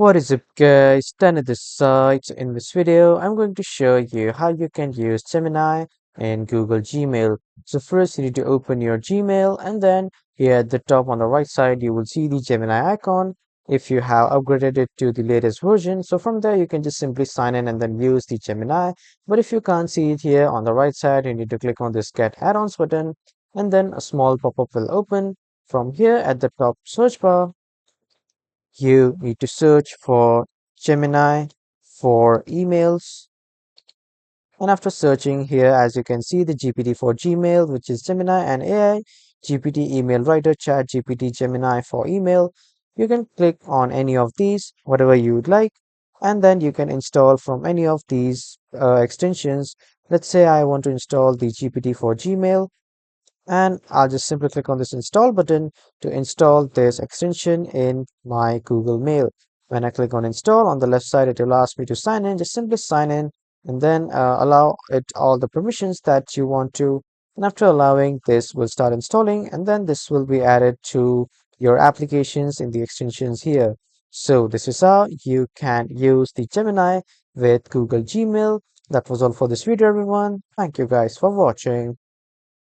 What is up guys, Dan at this side. In this video, I'm going to show you how you can use Gemini in Google Gmail. So first you need to open your Gmail and then here at the top on the right side, you will see the Gemini icon if you have upgraded it to the latest version. So from there, you can just simply sign in and then use the Gemini. But if you can't see it here on the right side, you need to click on this Get Add-ons button and then a small pop-up will open. From here at the top search bar, you need to search for Gemini for emails. And after searching here, as you can see, the GPT for Gmail, which is Gemini and AI, GPT email writer, chat GPT Gemini for email. You can click on any of these, whatever you would like, and then you can install from any of these extensions. Let's say I want to install the GPT for Gmail, and I'll just simply click on this install button to install this extension in my Google Mail. When I click on install on the left side, it will ask me to sign in. Just simply sign in and then allow it all the permissions that you want to. And after allowing, this will start installing and then this will be added to your applications in the extensions here. So this is how you can use the Gemini with Google Gmail. That was all for this video, everyone. Thank you guys for watching.